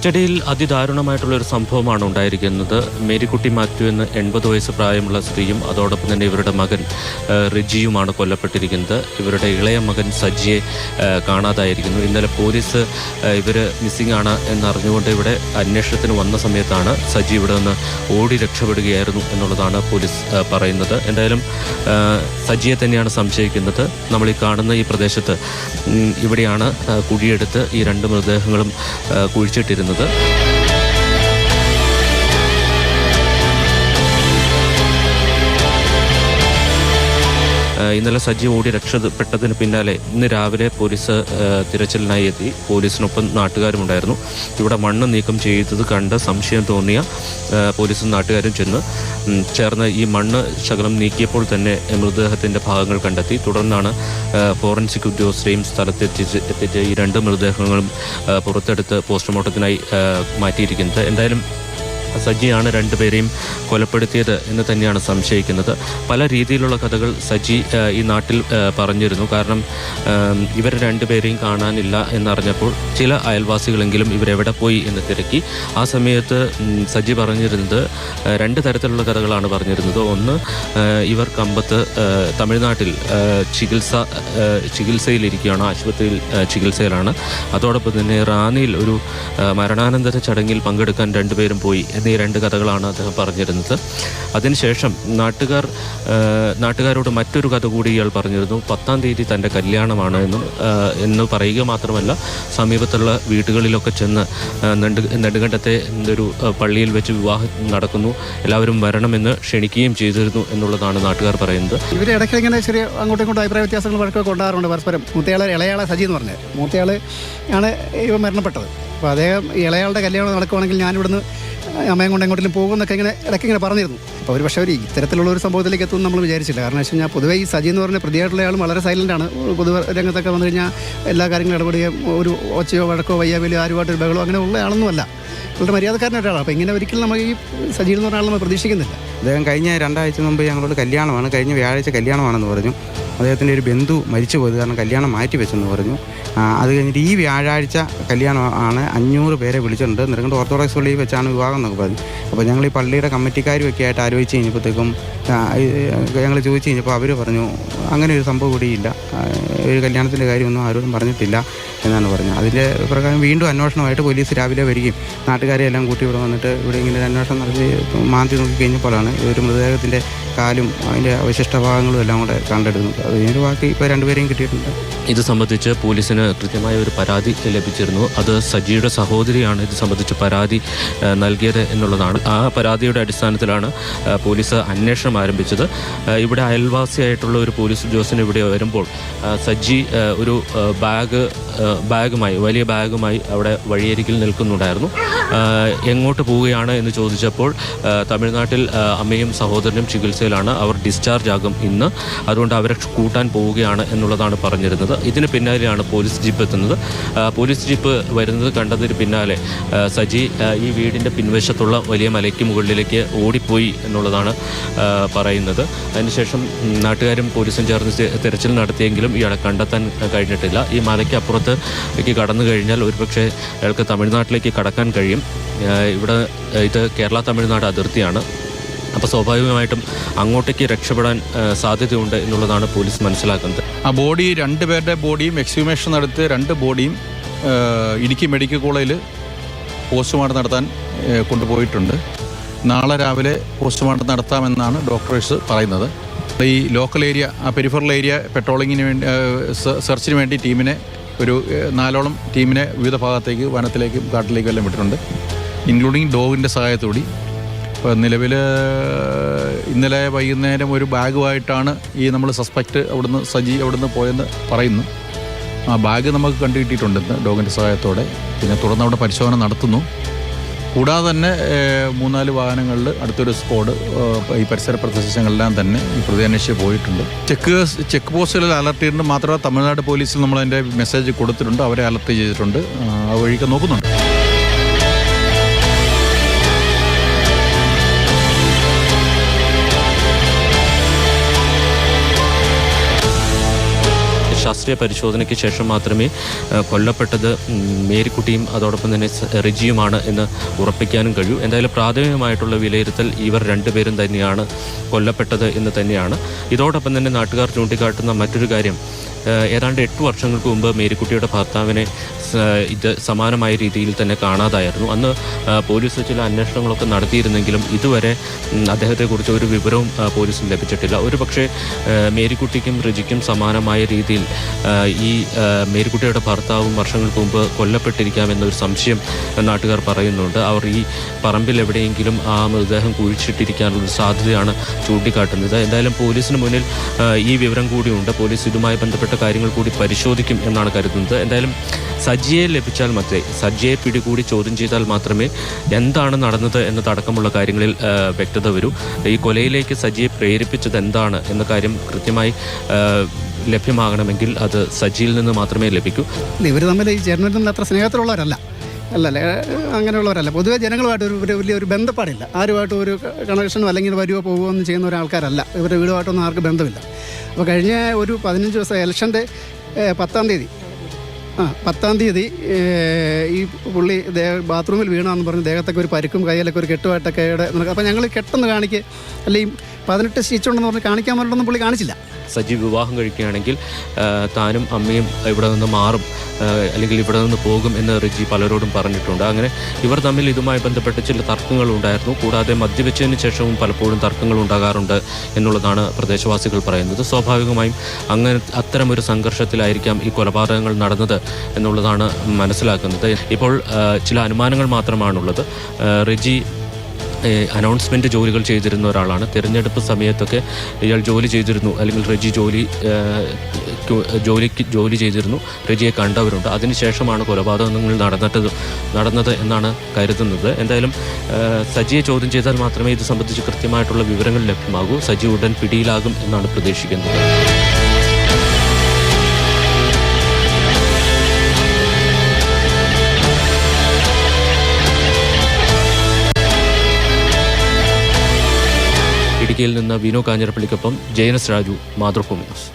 കസ്റ്റഡിയിൽ അതിദാരുണമായിട്ടുള്ളൊരു സംഭവമാണ് ഉണ്ടായിരിക്കുന്നത്. മേരിക്കുട്ടി മാത്യു എന്ന 80 വയസ്സ് പ്രായമുള്ള സ്ത്രീയും അതോടൊപ്പം തന്നെ ഇവരുടെ മകൻ റിജിയുമാണ് കൊല്ലപ്പെട്ടിരിക്കുന്നത്. ഇവരുടെ ഇളയ മകൻ സജിയെ കാണാതായിരിക്കുന്നു. ഇന്നലെ പോലീസ് ഇവർ മിസ്സിംഗ് ആണ് എന്നറിഞ്ഞുകൊണ്ട് ഇവിടെ അന്വേഷണത്തിന് വന്ന സമയത്താണ് സജി ഇവിടെ നിന്ന് ഓടി രക്ഷപ്പെടുകയായിരുന്നു എന്നുള്ളതാണ് പോലീസ് പറയുന്നത്. എന്തായാലും സജിയെ തന്നെയാണ് സംശയിക്കുന്നത്. നമ്മൾ ഈ കാണുന്ന ഈ പ്രദേശത്ത് ഇവിടെയാണ് കുഴിയെടുത്ത് ഈ 2 മൃതദേഹങ്ങളും കുഴിച്ചിട്ടിരുന്നത്. ഇന്നലെ സജി ഓടി രക്ഷപ്പെട്ടതിന് പിന്നാലെ ഇന്ന് രാവിലെ പോലീസ് തിരച്ചിലിനായി എത്തി. പോലീസിനൊപ്പം നാട്ടുകാരുമുണ്ടായിരുന്നു. ഇവിടെ മണ്ണ് നീക്കം ചെയ്തത് കണ്ട് സംശയം തോന്നിയ പോലീസും നാട്ടുകാരും ചേർന്ന് ഈ മണ്ണ് ശകലം നീക്കിയപ്പോൾ തന്നെ മൃതദേഹത്തിൻ്റെ ഭാഗങ്ങൾ കണ്ടെത്തി. തുടർന്നാണ് ഫോറൻസിക് ഉദ്യോഗസ്ഥരെയും സ്ഥലത്തെത്തിച്ച് ഈ 2 മൃതദേഹങ്ങളും പുറത്തെടുത്ത് പോസ്റ്റ്മോർട്ടത്തിനായി മാറ്റിയിരിക്കുന്നത്. എന്തായാലും സജിയാണ് 2 പേരെയും കൊലപ്പെടുത്തിയത് എന്ന് തന്നെയാണ് സംശയിക്കുന്നത്. പല രീതിയിലുള്ള കഥകൾ സജി ഈ നാട്ടിൽ പറഞ്ഞിരുന്നു. കാരണം ഇവർ 2 പേരെയും കാണാനില്ല എന്നറിഞ്ഞപ്പോൾ ചില അയൽവാസികളെങ്കിലും ഇവരെവിടെ പോയി എന്ന് തിരക്കി. ആ സമയത്ത് സജി പറഞ്ഞിരുന്നത് 2 തരത്തിലുള്ള കഥകളാണ് പറഞ്ഞിരുന്നത്. ഒന്ന്, ഇവർ കമ്പത്ത് തമിഴ്നാട്ടിൽ ചികിത്സയിലിരിക്കുകയാണ്, ആശുപത്രിയിൽ ചികിത്സയിലാണ്. അതോടൊപ്പം തന്നെ റാന്നിയിൽ ഒരു മരണാനന്തര ചടങ്ങിൽ പങ്കെടുക്കാൻ 2 പേരും പോയി എന്നീ 2 കഥകളാണ് അദ്ദേഹം പറഞ്ഞിരുന്നത്. അതിനുശേഷം നാട്ടുകാരോട് മറ്റൊരു കഥ കൂടി ഇയാൾ പറഞ്ഞിരുന്നു. 10-ാം തീയതി തൻ്റെ കല്യാണമാണ് എന്ന് പറയുക മാത്രമല്ല, സമീപത്തുള്ള വീടുകളിലൊക്കെ ചെന്ന് നെടുങ്കണ്ടത്തെ ഒരു പള്ളിയിൽ വെച്ച് വിവാഹം നടക്കുന്നു, എല്ലാവരും വരണമെന്ന് ക്ഷണിക്കുകയും ചെയ്തിരുന്നു എന്നുള്ളതാണ് നാട്ടുകാർ പറയുന്നത്. ഇവർ ഇടയ്ക്ക് ഇങ്ങനെ ചെറിയ അങ്ങോട്ടും ഇങ്ങോട്ടും അഭിപ്രായ വ്യത്യാസങ്ങൾ വഴക്കൊക്കെ ഉണ്ടാകാറുണ്ട് പരസ്പരം. ഇളയാളെ സജി എന്ന് പറഞ്ഞത് മൂത്തയാൾ ആണ് ഇവ മരണപ്പെട്ടത്. അപ്പോൾ അദ്ദേഹം ഇളയാളുടെ കല്യാണം നടക്കുവാണെങ്കിൽ ഞാനിവിടുന്ന് അമ്മയും കൊണ്ട് എങ്ങോട്ടെങ്കിലും പോകുമെന്നൊക്കെ ഇടയ്ക്ക് ഇങ്ങനെ പറഞ്ഞിരുന്നു. അപ്പോൾ ഒരു പക്ഷേ ഇത്തരത്തിലുള്ള ഒരു സംഭവത്തിലേക്ക് എത്തുമെന്ന് നമ്മൾ വിചാരിച്ചില്ല. കാരണം വെച്ച് കഴിഞ്ഞാൽ പൊതുവേ ഈ സജി എന്ന് പറഞ്ഞ പ്രതിയായിട്ടുള്ള ആൾ വളരെ സൈലൻ്റാണ്. പൊതു രംഗത്തൊക്കെ വന്നു കഴിഞ്ഞാൽ എല്ലാ കാര്യങ്ങളും ഇടപെടുകയും ഒരു ഒച്ചയോ വഴക്കോ വയ്യാവിലോ ആരുമായിട്ടൊരു ബഹളോ അങ്ങനെ ഉള്ള ആളൊന്നുമല്ല. വളരെ മര്യാദക്കാരനായ ഒരാളാണ്. അപ്പോൾ ഇങ്ങനെ ഒരിക്കലും നമ്മൾ ഈ സജി എന്ന് പറഞ്ഞ ആൾ നമ്മൾ പ്രതീക്ഷിക്കുന്നില്ല. അദ്ദേഹം കഴിഞ്ഞ 2 ആഴ്ച മുമ്പ് ഞങ്ങളോട് കല്യാണമാണ്, കഴിഞ്ഞ വ്യാഴാഴ്ച കല്യാണമാണെന്ന് പറഞ്ഞു. അദ്ദേഹത്തിൻ്റെ ഒരു ബന്ധു മരിച്ചു പോയത് കാരണം കല്യാണം മാറ്റി വെച്ചെന്ന് പറഞ്ഞു. അത് കഴിഞ്ഞിട്ട് ഈ വ്യാഴാഴ്ച കല്യാണമാണ്. 500 പേരെ വിളിച്ചിട്ടുണ്ട്. നെടുങ്കണ്ടം ഓർത്തഡോക്സ് പള്ളിയിൽ വെച്ചാണ് വിവാഹം എന്നൊക്കെ പറഞ്ഞു. അപ്പോൾ ഞങ്ങൾ ഈ പള്ളിയുടെ കമ്മിറ്റിക്കാരുമൊക്കെ ആയിട്ട് ആലോചിച്ച് കഴിഞ്ഞപ്പോഴത്തേക്കും ഞങ്ങൾ ചോദിച്ചു കഴിഞ്ഞപ്പോൾ അവർ പറഞ്ഞു അങ്ങനെ ഒരു സംഭവം ഇവിടെയില്ല, ഒരു കല്യാണത്തിൻ്റെ കാര്യമൊന്നും ആരോടും പറഞ്ഞിട്ടില്ല എന്നാണ് പറഞ്ഞത്. അതിൻ്റെ പ്രകാരം വീണ്ടും അന്വേഷണമായിട്ട് പോലീസ് രാവിലെ വരികയും നാട്ടുകാരെ എല്ലാം കൂട്ടി ഇവിടെ വന്നിട്ട് ഇവിടെ ഇങ്ങനെ ഒരു അന്വേഷണം നടത്തി മാന്തി നോക്കി കഴിഞ്ഞപ്പോഴാണ് ഒരു മൃതദേഹത്തിൻ്റെ കാലും അതിൻ്റെ അവശിഷ്ട ഭാഗങ്ങളും എല്ലാം കൂടെ കണ്ടെടുക്കുന്നത്. അതിനൊരു ബാക്കി ഇപ്പോൾ 2 പേരെയും കിട്ടിയിട്ടുണ്ട്. ഇത് സംബന്ധിച്ച് പോലീസിന് കൃത്യമായ ഒരു പരാതി ലഭിച്ചിരുന്നു. അത് സജിയുടെ സഹോദരിയാണ് ഇത് സംബന്ധിച്ച് പരാതി നൽകിയത് എന്നുള്ളതാണ്. ആ പരാതിയുടെ അടിസ്ഥാനത്തിലാണ് പോലീസ് അന്വേഷണം ആരംഭിച്ചത്. ഇവിടെ അയൽവാസിയായിട്ടുള്ള ഒരു പോലീസ് ഉദ്യോഗസ്ഥൻ ഇവിടെ വരുമ്പോൾ സജി ഒരു വലിയ ബാഗുമായി അവിടെ വഴിയരികിൽ നിൽക്കുന്നുണ്ടായിരുന്നു. എങ്ങോട്ട് പോവുകയാണ് എന്ന് ചോദിച്ചപ്പോൾ തമിഴ്നാട്ടിൽ അമ്മയും സഹോദരനും ചികിത്സയിലാണ്, അവർ ഡിസ്ചാർജ് ആകും ഇന്ന്, അതുകൊണ്ട് അവരെ കൂട്ടാൻ പോവുകയാണ് എന്നുള്ളതാണ് പറഞ്ഞിരുന്നത്. ഇതിന് പിന്നാലെയാണ് പോലീസ് ജീപ്പ് എത്തുന്നത്. പോലീസ് ജീപ്പ് വരുന്നത് കണ്ടതിന് പിന്നാലെ സജി ഈ വീടിൻ്റെ പിൻവശത്തുള്ള വലിയ മലയ്ക്ക് മുകളിലേക്ക് ഓടിപ്പോയി എന്നുള്ളതാണ് പറയുന്നത്. അതിനുശേഷം നാട്ടുകാരും പോലീസും ചേർന്ന് തിരച്ചിൽ നടത്തിയെങ്കിലും ഇയാളെ കണ്ടെത്താൻ കഴിഞ്ഞിട്ടില്ല. ഈ മലയ്ക്ക് അപ്പുറത്തേക്ക് കടന്നു കഴിഞ്ഞാൽ ഒരുപക്ഷെ അയാൾക്ക് തമിഴ്നാട്ടിലേക്ക് കടക്കാൻ കഴിയും. ഇവിടെ ഇത് കേരള തമിഴ്നാട് അതിർത്തിയാണ്. അപ്പോൾ സ്വാഭാവികമായിട്ടും അങ്ങോട്ടേക്ക് രക്ഷപ്പെടാൻ സാധ്യതയുണ്ട് എന്നുള്ളതാണ് പോലീസ് മനസ്സിലാക്കുന്നത്. ആ ബോഡി 2 പേരുടെ ബോഡിയും എക്സ്ഹ്യൂമേഷൻ നടത്തി 2 ബോഡിയും ഇടുക്കി മെഡിക്കൽ കോളേജിൽ പോസ്റ്റ്മോർട്ടം നടത്താൻ കൊണ്ടുപോയിട്ടുണ്ട്. നാളെ രാവിലെ പോസ്റ്റ്മോർട്ടം നടത്താമെന്നാണ് ഡോക്ടേഴ്സ് പറയുന്നത്. ഈ ലോക്കൽ ഏരിയ, ആ പെരിഫറൽ ഏരിയ പെട്രോളിങ്ങിന് വേണ്ടി സെർച്ചിന് വേണ്ടി ടീമിനെ ഒരു 4ഓളം ടീമിനെ വിവിധ ഭാഗത്തേക്ക് വനത്തിലേക്കും കാട്ടിലേക്കും എല്ലാം വിട്ടിട്ടുണ്ട്, ഇൻക്ലൂഡിങ് ഡോഗിൻ്റെ സഹായത്തോടെ. ഇപ്പോൾ നിലവിൽ ഇന്നലെ വൈകുന്നേരം ഒരു ബാഗുമായിട്ടാണ് ഈ നമ്മൾ സസ്പെക്റ്റ് സജി അവിടുന്ന് പോയെന്ന് പറയുന്നു. ആ ബാഗ് നമുക്ക് കണ്ടുകിട്ടിയിട്ടുണ്ടെന്ന് ഡോഗിൻ്റെ സഹായത്തോടെ. പിന്നെ തുടർന്ന് അവിടെ പരിശോധന നടത്തുന്നു. കൂടാതെ തന്നെ 3-4 വാഹനങ്ങളിൽ അടുത്തൊരു സ്ക്വാഡ് ഈ പരിസര പ്രദേശങ്ങളിലെല്ലാം തന്നെ ഈ പ്രതി അന്വേഷിച്ച് പോയിട്ടുണ്ട്. ചെക്ക് പോസ്റ്റുകളിൽ അലർട്ട് ചെയ്തിട്ടുണ്ട്. മാത്രമല്ല തമിഴ്നാട് പോലീസിൽ നമ്മളതിൻ്റെ മെസ്സേജ് കൊടുത്തിട്ടുണ്ട്, അവരെ അലർട്ട് ചെയ്തിട്ടുണ്ട്. ആ വഴിക്ക് നോക്കുന്നുണ്ട്. ശാസ്ത്രീയ പരിശോധനയ്ക്ക് ശേഷം മാത്രമേ കൊല്ലപ്പെട്ടത് മേരിക്കുട്ടിയും അതോടൊപ്പം തന്നെ റിജിയുമാണ് എന്ന് ഉറപ്പിക്കാനും കഴിയൂ. എന്തായാലും പ്രാഥമികമായിട്ടുള്ള വിലയിരുത്തൽ ഇവർ രണ്ടുപേരും തന്നെയാണ് കൊല്ലപ്പെട്ടത് എന്ന് തന്നെയാണ്. ഇതോടൊപ്പം തന്നെ നാട്ടുകാർ ചൂണ്ടിക്കാട്ടുന്ന മറ്റൊരു കാര്യം, ഏതാണ്ട് 8 വർഷങ്ങൾക്ക് മുമ്പ് മേരിക്കുട്ടിയുടെ ഭർത്താവിനെ ഇത് സമാനമായ രീതിയിൽ തന്നെ കാണാതായിരുന്നു. അന്ന് പോലീസ് ചില അന്വേഷണങ്ങളൊക്കെ നടത്തിയിരുന്നെങ്കിലും ഇതുവരെ അദ്ദേഹത്തെക്കുറിച്ച് ഒരു വിവരവും പോലീസിന് ലഭിച്ചിട്ടില്ല. ഒരു പക്ഷേ മേരിക്കുട്ടിക്കും റിജിക്കും സമാനമായ രീതിയിൽ ഈ മേരിക്കുട്ടിയുടെ ഭർത്താവും വർഷങ്ങൾക്ക് മുമ്പ് കൊല്ലപ്പെട്ടിരിക്കാമെന്നൊരു സംശയം നാട്ടുകാർ പറയുന്നുണ്ട്. അവർ ഈ പറമ്പിൽ എവിടെയെങ്കിലും ആ മൃതദേഹം കുഴിച്ചിട്ടിരിക്കാനുള്ള സാധ്യതയാണ് ചൂണ്ടിക്കാട്ടുന്നത്. എന്തായാലും പോലീസിന് മുന്നിൽ ഈ വിവരം കൂടിയുണ്ട്. പോലീസ് ഇതുമായി ബന്ധപ്പെട്ട കാര്യങ്ങൾ കൂടി പരിശോധിക്കും എന്നാണ് കരുതുന്നത്. എന്തായാലും സജിയെ ലഭിച്ചാൽ മാത്രമേ, സജിയെ പിടികൂടി ചോദ്യം ചെയ്താൽ മാത്രമേ എന്താണ് നടന്നത് എന്നതടക്കമുള്ള കാര്യങ്ങളിൽ വ്യക്തത വരൂ. ഈ കൊലയിലേക്ക് സജിയെ പ്രേരിപ്പിച്ചത് എന്താണ് എന്ന കാര്യം കൃത്യമായി ലഭ്യമാകണമെങ്കിൽ അത് സജിയിൽ നിന്ന് മാത്രമേ ലഭിക്കൂ. ഇവർ തമ്മിൽ ഈ ചേട്ടന്മാർ തമ്മിൽ അത്ര സ്നേഹത്തിലുള്ളവരല്ല, അല്ലല്ലേ, അങ്ങനെയുള്ളവരല്ല. പൊതുവെ ജനങ്ങളുമായിട്ട് വലിയൊരു ബന്ധപ്പാടില്ല. ആരുമായിട്ടും ഒരു കണക്ഷനോ അല്ലെങ്കിൽ വരുവോ പോവുകയോ ഒന്നും ചെയ്യുന്ന ഒരാൾക്കാരല്ല. ഇവരുടെ വീടുമായിട്ടൊന്നും ആർക്കും ബന്ധമില്ല. അപ്പോൾ കഴിഞ്ഞ ഒരു 15 ദിവസം ഇലക്ഷൻ്റെ 10-ാം തീയതി ഈ പുള്ളി ബാത്റൂമിൽ വീണമെന്ന് പറഞ്ഞ് ദേഹത്തൊക്കെ ഒരു പരിക്കും കയ്യിലൊക്കെ ഒരു കെട്ടുമായിട്ടൊക്കെ നടക്കുക. അപ്പോൾ ഞങ്ങൾ കെട്ടെന്ന് കാണിക്കുക, അല്ലെങ്കിൽ 18 സ്റ്റിച്ചുണ്ടെന്ന് പറഞ്ഞ് കാണിക്കാൻ പറഞ്ഞൊന്നും പുള്ളി കാണിച്ചില്ല. സജി വിവാഹം കഴിക്കുകയാണെങ്കിൽ താനും അമ്മയും ഇവിടെ നിന്ന് മാറും, അല്ലെങ്കിൽ ഇവിടെ നിന്ന് പോകും എന്ന് റിജി പലരോടും പറഞ്ഞിട്ടുണ്ട്. അങ്ങനെ ഇവർ തമ്മിൽ ഇതുമായി ബന്ധപ്പെട്ട് ചില തർക്കങ്ങളുണ്ടായിരുന്നു. കൂടാതെ മദ്യപിച്ചതിന് ശേഷവും പലപ്പോഴും തർക്കങ്ങൾ ഉണ്ടാകാറുണ്ട് എന്നുള്ളതാണ് പ്രദേശവാസികൾ പറയുന്നത്. സ്വാഭാവികമായും അത്തരമൊരു സംഘർഷത്തിലായിരിക്കാം ഈ കൊലപാതകങ്ങൾ നടന്നത് എന്നുള്ളതാണ് മനസ്സിലാക്കുന്നത്. ഇപ്പോൾ ചില അനുമാനങ്ങൾ മാത്രമാണുള്ളത്. റിജി അനൗൺസ്മെൻറ്റ് ജോലികൾ ചെയ്തിരുന്ന ഒരാളാണ്. തിരഞ്ഞെടുപ്പ് സമയത്തൊക്കെ ഇയാൾ ജോലി ചെയ്തിരുന്നു, അല്ലെങ്കിൽ റെജി ജോലി ചെയ്തിരുന്നു. റെജിയെ കണ്ടവരുണ്ട്. അതിനുശേഷമാണ് കൊലപാതകങ്ങൾ നടന്നത് എന്നാണ് കരുതുന്നത്. എന്തായാലും സജിയെ ചോദ്യം ചെയ്താൽ മാത്രമേ ഇത് സംബന്ധിച്ച് കൃത്യമായിട്ടുള്ള വിവരങ്ങൾ ലഭ്യമാകൂ. സജി ഉടൻ പിടിയിലാകും എന്നാണ് പ്രതീക്ഷിക്കുന്നത്. ഇടുക്കിയിൽ നിന്ന് വിനു കാഞ്ഞിരപ്പള്ളിക്കൊപ്പം ജയനസ് രാജു, മാതൃഭൂമി ന്യൂസ്.